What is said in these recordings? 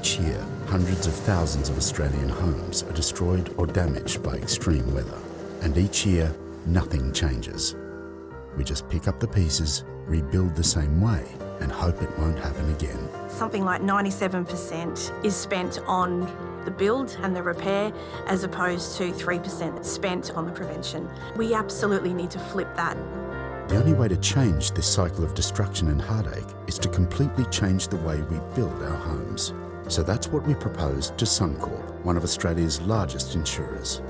Each year, hundreds of thousands of Australian homes are destroyed or damaged by extreme weather. And each year, nothing changes. We just pick up the pieces, rebuild the same way, and hope it won't happen again. Something like 97% is spent on the build and the repair, as opposed to 3% spent on the prevention. We absolutely need to flip that. The only way to change this cycle of destruction and heartache is to completely change the way we build our homes. So that's what we proposed to Suncorp, one of Australia's largest insurers.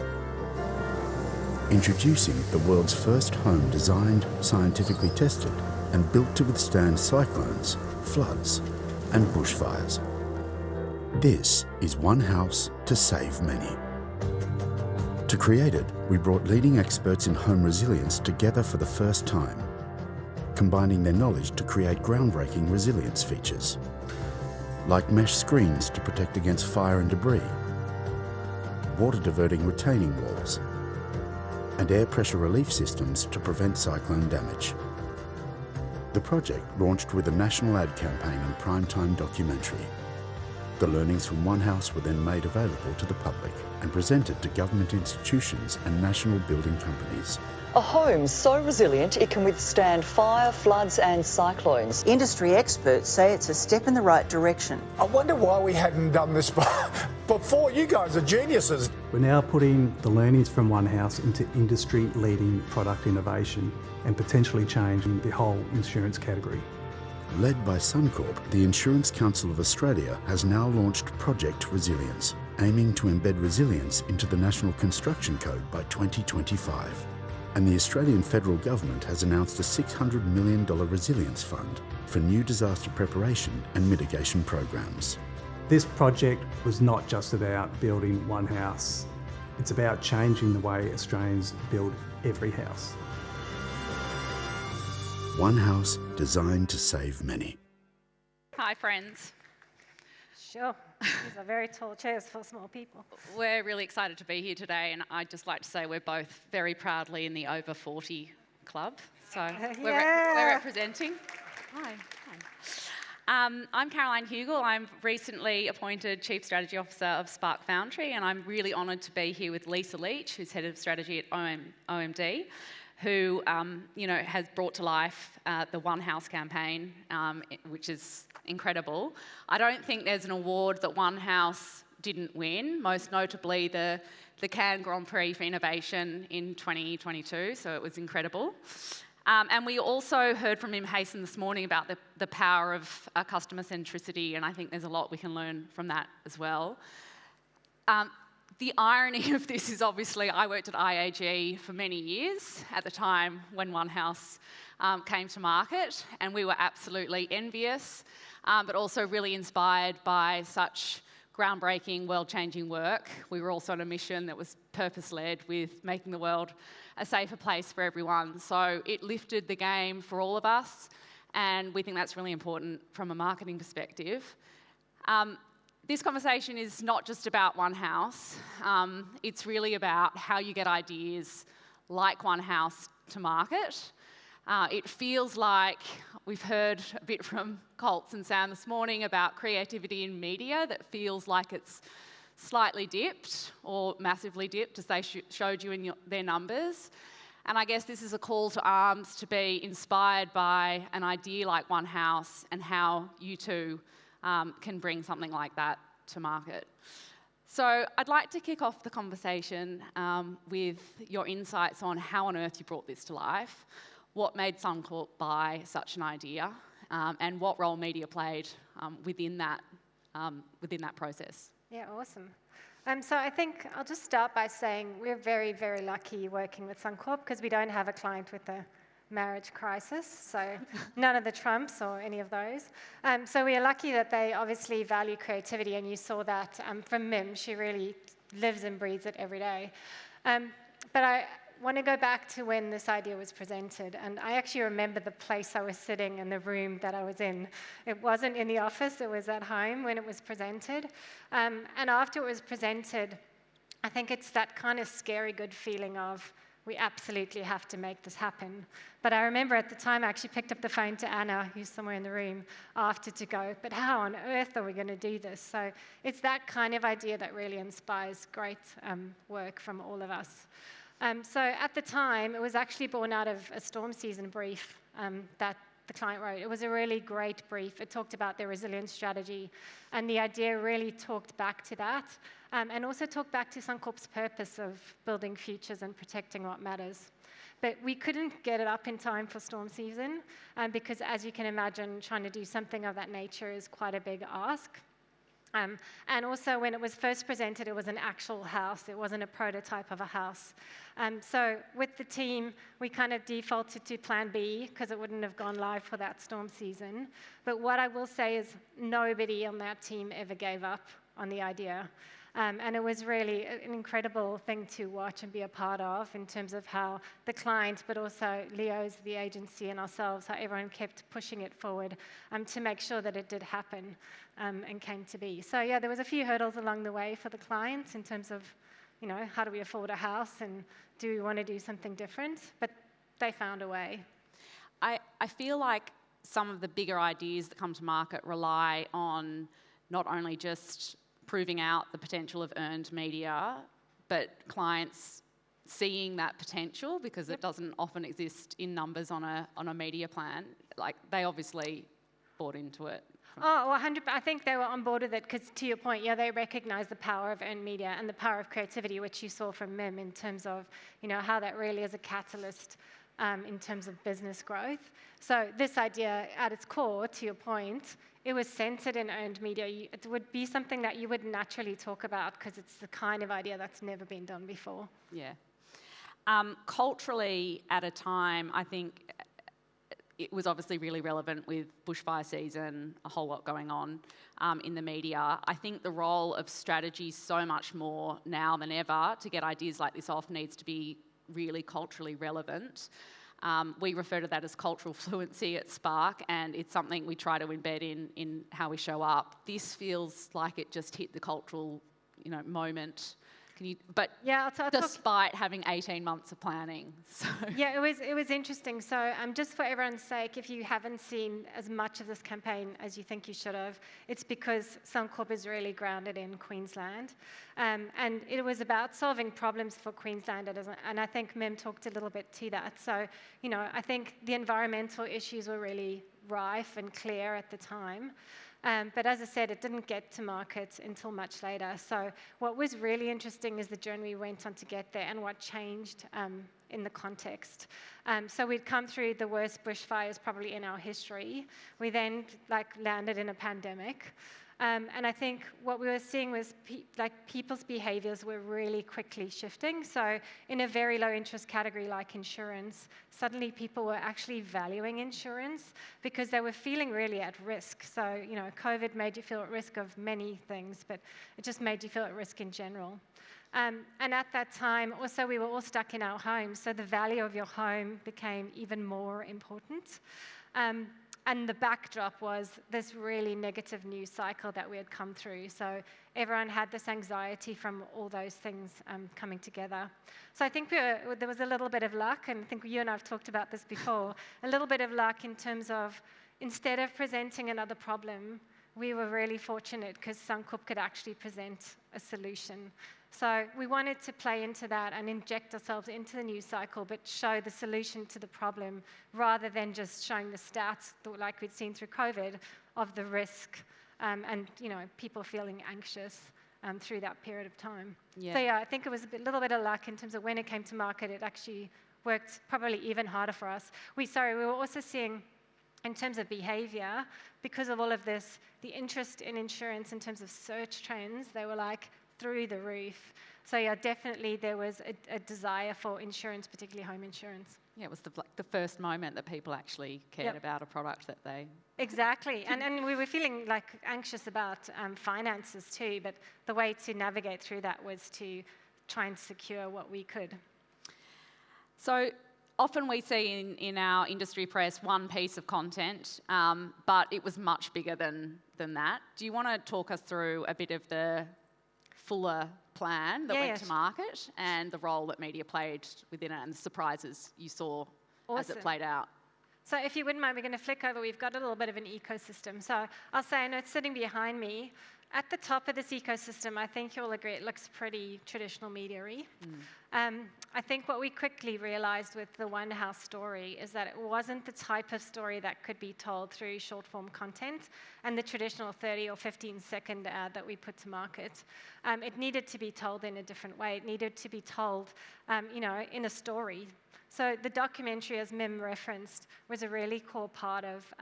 Introducing the world's first home designed, scientifically tested, and built to withstand cyclones, floods, and bushfires. This is one house to save many. To create it, we brought leading experts in home resilience together for the first time, combining their knowledge to create groundbreaking resilience features, like mesh screens to protect against fire and debris, water-diverting retaining walls, and air pressure relief systems to prevent cyclone damage. The project launched with a national ad campaign and primetime documentary. The learnings from One House were then made available to the public and presented to government institutions and national building companies. A home so resilient it can withstand fire, floods and cyclones. Industry experts say it's a step in the right direction. I wonder why we hadn't done this before. You guys are geniuses. We're now putting the learnings from One House into industry-leading product innovation and potentially changing the whole insurance category. Led by Suncorp, the Insurance Council of Australia has now launched Project Resilience, aiming to embed resilience into the National Construction Code by 2025. And the Australian Federal Government has announced a $600 million resilience fund for new disaster preparation and mitigation programs. This project was not just about building one house. It's about changing the way Australians build every house. One house designed to save many. Hi, friends. Sure. These are very tall chairs for small people. We're really excited to be here today, and I'd just like to say we're both very proudly in the over 40 club. So we're representing. Hi. I'm Caroline Hugall. I'm recently appointed Chief Strategy Officer of Spark Foundry, and I'm really honoured to be here with Leach, who's Head of Strategy at OMD, who has brought to life the One House campaign, which is incredible. I don't think there's an award that One House didn't win, most notably the Cannes Grand Prix for Innovation in 2022, so it was incredible. And we also heard from Hasten this morning about the power of customer centricity, and I think there's a lot we can learn from that as well. The irony of this is obviously I worked at IAG for many years at the time when One House came to market, and we were absolutely envious, but also really inspired by such groundbreaking, world-changing work. We were also on a mission that was purpose-led with making the world a safer place for everyone. So it lifted the game for all of us, and we think that's really important from a marketing perspective. This conversation is not just about One House. It's really about how you get ideas like One House to market. It feels like we've heard a bit from Colts and Sam this morning about creativity in media that feels like it's slightly dipped or massively dipped, as they showed you in their numbers. And I guess this is a call to arms to be inspired by an idea like One House and how you too can bring something like that to market. So I'd like to kick off the conversation with your insights on how on earth you brought this to life, what made Suncorp buy such an idea, and what role media played within that process. Yeah, awesome. So I think I'll just start by saying we're very, very lucky working with Suncorp because we don't have a client with a marriage crisis, so none of the Trumps or any of those. So we are lucky that they obviously value creativity, and you saw that from Mim. She really lives and breathes it every day. But I want to go back to when this idea was presented, and I actually remember the place I was sitting and the room that I was in. It wasn't in the office, it was at home when it was presented. And after it was presented, I think it's that kind of scary good feeling of we absolutely have to make this happen. But I remember at the time I actually picked up the phone to Anna, who's somewhere in the room, after to go, but how on earth are we going to do this? So it's that kind of idea that really inspires great work from all of us. So at the time, it was actually born out of a storm season brief that the client wrote. It was a really great brief. It talked about their resilience strategy, and the idea really talked back to that, and also talked back to Suncorp's purpose of building futures and protecting what matters. But we couldn't get it up in time for storm season, because as you can imagine, trying to do something of that nature is quite a big ask. And also, when it was first presented, it was an actual house. It wasn't a prototype of a house. So with the team, we kind of defaulted to plan B because it wouldn't have gone live for that storm season. But what I will say is nobody on that team ever gave up on the idea. And it was really an incredible thing to watch and be a part of in terms of how the client, but also Leo's, the agency, and ourselves, how everyone kept pushing it forward to make sure that it did happen and came to be. So yeah, there was a few hurdles along the way for the clients in terms of, you know, how do we afford a house and do we want to do something different? But they found a way. I feel like some of the bigger ideas that come to market rely on not only just proving out the potential of earned media, but clients seeing that potential, because it doesn't often exist in numbers on a media plan. Like, they obviously bought into it. Oh, 100%. I think they were on board with it because, to your point, yeah, they recognise the power of earned media and the power of creativity, which you saw from Mim in terms of, you know, how that really is a catalyst in terms of business growth. So this idea, at its core, to your point, it was centered in earned media. It would be something that you would naturally talk about because it's the kind of idea that's never been done before. Yeah. Culturally, at a time, I think it was obviously really relevant with bushfire season, a whole lot going on in the media. I think the role of strategy so much more now than ever to get ideas like this off needs to be really culturally relevant. We refer to that as cultural fluency at Spark, and it's something we try to embed in how we show up. This feels like it just hit the cultural, moment. Despite having 18 months of planning. So. Yeah, it was interesting. So just for everyone's sake, if you haven't seen as much of this campaign as you think you should have, it's because Suncorp is really grounded in Queensland. And it was about solving problems for Queenslanders, and I think Mim talked a little bit to that. So, I think the environmental issues were really rife and clear at the time. But as I said, it didn't get to market until much later. So what was really interesting is the journey we went on to get there and what changed in the context. So we'd come through the worst bushfires probably in our history. We then landed in a pandemic. And I think what we were seeing was people's behaviours were really quickly shifting. So in a very low interest category like insurance, suddenly people were actually valuing insurance because they were feeling really at risk. So, COVID made you feel at risk of many things, but it just made you feel at risk in general. And at that time, also, we were all stuck in our homes. So the value of your home became even more important. And the backdrop was this really negative news cycle that we had come through. So everyone had this anxiety from all those things coming together. So I think there was a little bit of luck, and I think you and I have talked about this before, a little bit of luck in terms of instead of presenting another problem, we were really fortunate because Suncorp could actually present a solution. So we wanted to play into that and inject ourselves into the news cycle, but show the solution to the problem rather than just showing the stats like we'd seen through COVID of the risk and people feeling anxious through that period of time. Yeah. So yeah, I think it was a little bit of luck in terms of when it came to market, it actually worked probably even harder for us. We were also seeing in terms of behavior, because of all of this, the interest in insurance in terms of search trends, they were through the roof. So yeah, definitely there was a desire for insurance, particularly home insurance. Yeah, it was the first moment that people actually cared about a product that they... Exactly, and we were feeling anxious about finances too, but the way to navigate through that was to try and secure what we could. So often we see in our industry press one piece of content, but it was much bigger than that. Do you want to talk us through a bit of the fuller plan that went to market, and the role that media played within it and the surprises you saw as it played out. So if you wouldn't mind, we're going to flick over. We've got a little bit of an ecosystem. So I'll say, I know it's sitting behind me. At the top of this ecosystem, I think you'll agree, it looks pretty traditional media-y. I think what we quickly realized with the One House story is that it wasn't the type of story that could be told through short-form content and the traditional 30 or 15-second ad that we put to market. It needed to be told in a different way. It needed to be told, in a story. So the documentary, as Mim referenced, was a really core part of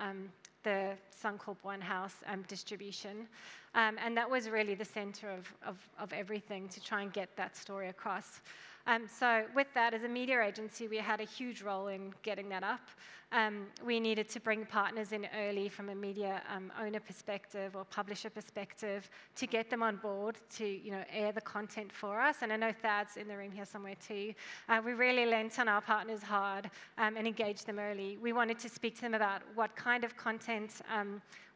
the Suncorp One House distribution. And that was really the center of everything to try and get that story across. So with that, as a media agency, we had a huge role in getting that up. We needed to bring partners in early from a media owner perspective or publisher perspective to get them on board to air the content for us. And I know Thad's in the room here somewhere too. We really lent on our partners hard and engaged them early. We wanted to speak to them about what kind of content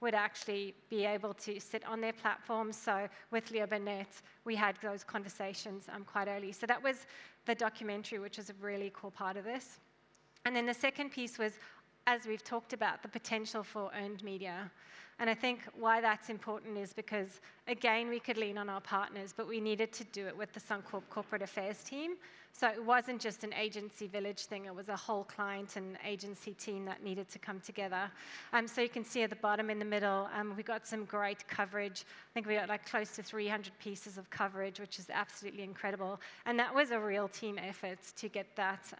would actually be able to sit on their platforms. So with Leo Burnett, we had those conversations quite early. So that was the documentary, which is a really cool part of this. And then the second piece was, as we've talked about, the potential for earned media. And I think why that's important is because, again, we could lean on our partners, but we needed to do it with the Suncorp Corporate Affairs team. So it wasn't just an agency village thing, it was a whole client and agency team that needed to come together. So you can see at the bottom in the middle, we got some great coverage. I think we got like close to 300 pieces of coverage, which is absolutely incredible. And that was a real team effort to get that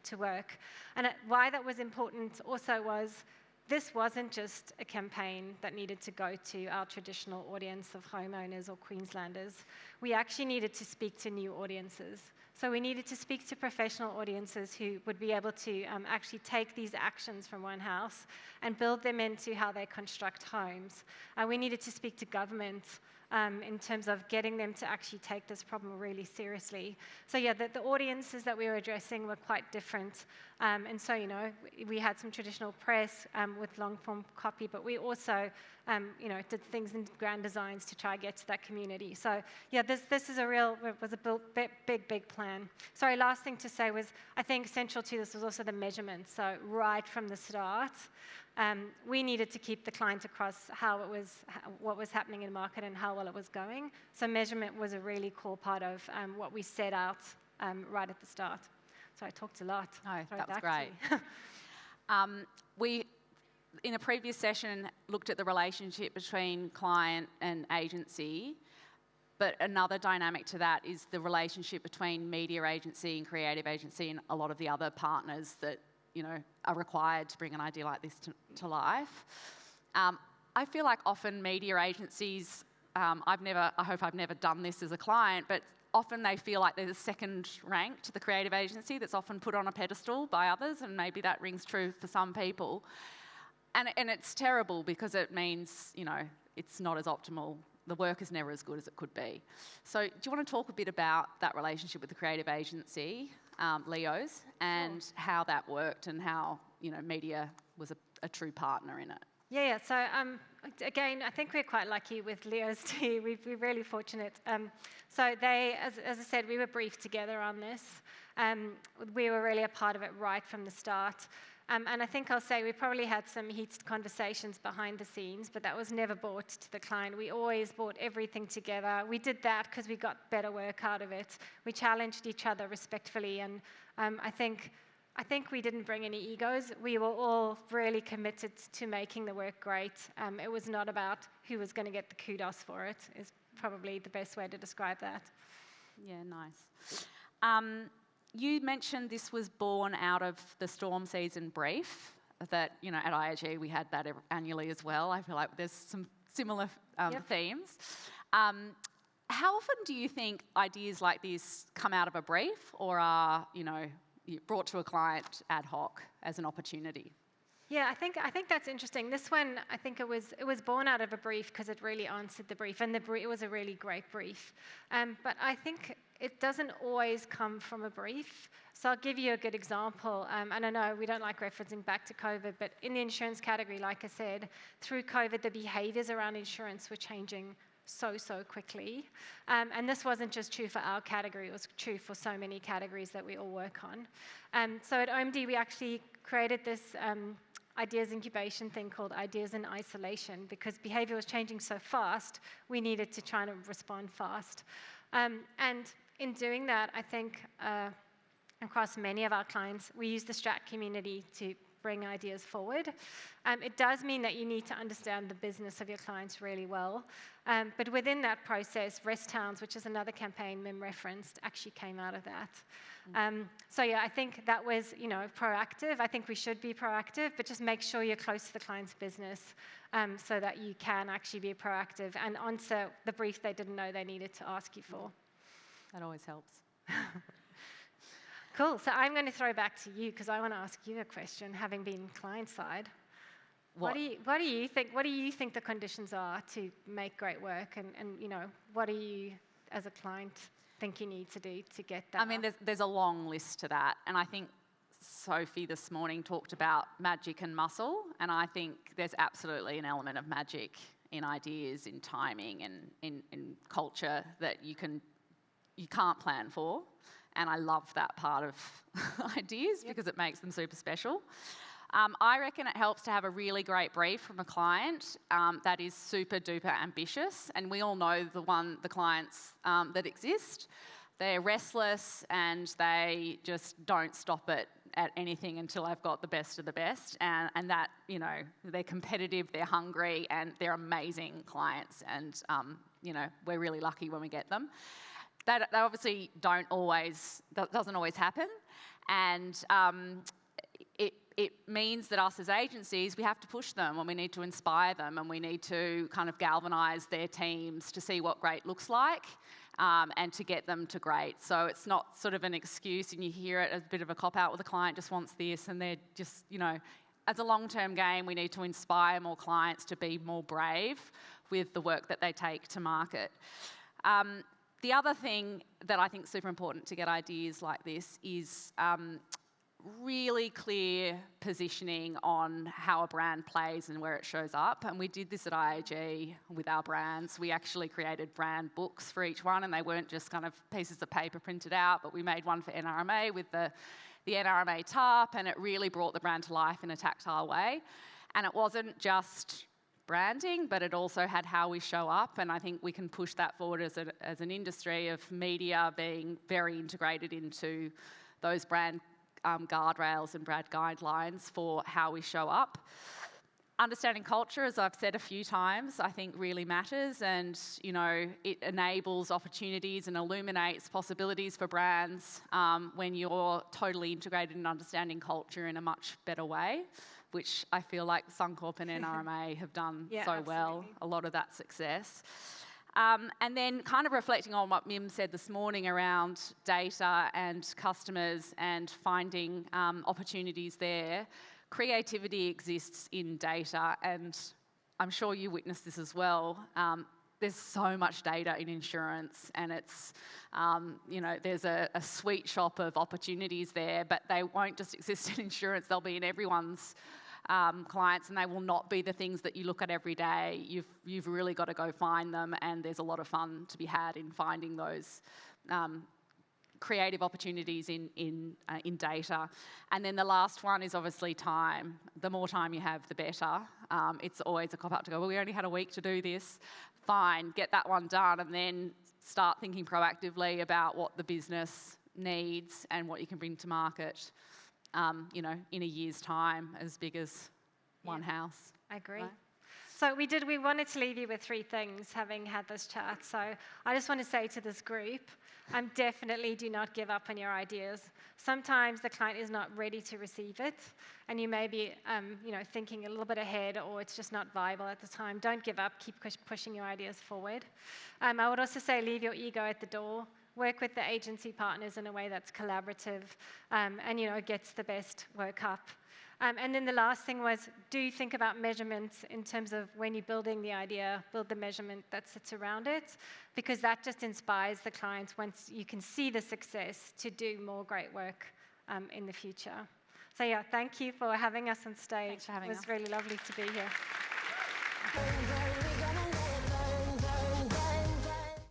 to work. And why that was important also was, this wasn't just a campaign that needed to go to our traditional audience of homeowners or Queenslanders. We actually needed to speak to new audiences. So we needed to speak to professional audiences who would be able to actually take these actions from One House and build them into how they construct homes. We needed to speak to governments in terms of getting them to actually take this problem really seriously. So yeah, the audiences that we were addressing were quite different. And so, we had some traditional press with long-form copy, but we also, did things in grand designs to try to get to that community. So yeah, this was a big plan. Sorry, last thing to say was, I think central to this was also the measurement. So right from the start, we needed to keep the client across what was happening in the market and how well it was going. So measurement was a really core part of what we set out right at the start. So I talked a lot. No, that was great. We, in a previous session, looked at the relationship between client and agency. But another dynamic to that is the relationship between media agency and creative agency and a lot of the other partners that are required to bring an idea like this to life. I feel like often media agencies, I hope I've never done this as a client, but often they feel like they're the second rank to the creative agency that's often put on a pedestal by others, and maybe that rings true for some people. And it's terrible because it means, it's not as optimal. The work is never as good as it could be. So do you want to talk a bit about that relationship with the creative agency, Leo's, and how that worked and how, media was a true partner in it? Yeah. So again, I think we're quite lucky with Leo's team. We're really fortunate. So they, as I said, we were briefed together on this. We were really a part of it right from the start. And I think I'll say we probably had some heated conversations behind the scenes, but that was never brought to the client. We always brought everything together. We did that because we got better work out of it. We challenged each other respectfully, and I think we didn't bring any egos. We were all really committed to making the work great. It was not about who was going to get the kudos for it, is probably the best way to describe that. Yeah, nice. You mentioned this was born out of the storm season brief that, at IAG we had that annually as well. I feel like there's some similar themes. How often do you think ideas like this come out of a brief or are, brought to a client ad hoc as an opportunity? Yeah, I think that's interesting. This one, I think it was born out of a brief because it really answered the brief, and it was a really great brief. But I think it doesn't always come from a brief. So I'll give you a good example. And I know we don't like referencing back to COVID, but in the insurance category, like I said, through COVID, the behaviours around insurance were changing so quickly. And this wasn't just true for our category, it was true for so many categories that we all work on. So at OMD, we actually created this ideas incubation thing called Ideas in Isolation, because behavior was changing so fast, we needed to try to respond fast. And in doing that, I think across many of our clients, we use the Strat community to bring ideas forward. It does mean that you need to understand the business of your clients really well. But within that process, Rest Towns, which is another campaign Mim referenced, actually came out of that. So yeah, I think that was, proactive. I think we should be proactive, but just make sure you're close to the client's business so that you can actually be proactive and answer the brief they didn't know they needed to ask you for. That always helps. Cool. So I'm going to throw back to you because I want to ask you a question, having been client side. What do you think? What do you think the conditions are to make great work? And what do you, as a client, think you need to do to get that? I mean, there's a long list to that, and I think Sophie this morning talked about magic and muscle, and I think there's absolutely an element of magic in ideas, in timing, and in culture that you can't plan for. And I love that part of ideas because it makes them super special. I reckon it helps to have a really great brief from a client that is super duper ambitious, and we all know the clients that exist. They're restless and they just don't stop it at anything until I've got the best of the best, and that, they're competitive, they're hungry, and they're amazing clients, and we're really lucky when we get them. That obviously doesn't always happen, and it means that us as agencies, we have to push them, and we need to inspire them, and we need to kind of galvanise their teams to see what great looks like, and to get them to great. So it's not sort of an excuse, and you hear it as a bit of a cop-out, well, the client just wants this, and they're just, as a long-term game, we need to inspire more clients to be more brave with the work that they take to market. The other thing that I think is super important to get ideas like this is really clear positioning on how a brand plays and where it shows up. And we did this at IAG with our brands. We actually created brand books for each one, and they weren't just kind of pieces of paper printed out, but we made one for NRMA with the NRMA tarp, and it really brought the brand to life in a tactile way. And it wasn't just branding, but it also had how we show up, and I think we can push that forward as an industry of media being very integrated into those brand guardrails and brand guidelines for how we show up. Understanding culture, as I've said a few times, I think really matters, and it enables opportunities and illuminates possibilities for brands when you're totally integrated in understanding culture in a much better way, which I feel like Suncorp and NRMA have done well, a lot of that success. And then kind of reflecting on what Mim said this morning around data and customers and finding opportunities there. Creativity exists in data, and I'm sure you witnessed this as well. There's so much data in insurance, and it's, there's a sweet shop of opportunities there, but they won't just exist in insurance, they'll be in everyone's clients, and they will not be the things that you look at every day. You've really got to go find them, and there's a lot of fun to be had in finding those creative opportunities in data. And then the last one is obviously time. The more time you have, the better. It's always a cop-out to go, well, we only had a week to do this. Fine, get that one done, and then start thinking proactively about what the business needs and what you can bring to market, in a year's time, as big as one house. I agree. Right? So we wanted to leave you with 3 things, having had this chat. So I just want to say to this group, definitely do not give up on your ideas. Sometimes the client is not ready to receive it, and you may be, thinking a little bit ahead, or it's just not viable at the time. Don't give up. Keep pushing your ideas forward. I would also say leave your ego at the door. Work with the agency partners in a way that's collaborative, and gets the best work up. And then the last thing was, do think about measurements in terms of when you're building the idea, build the measurement that sits around it, because that just inspires the clients once you can see the success to do more great work in the future. So yeah, thank you for having us on stage. Thanks for having us. It was really lovely to be here.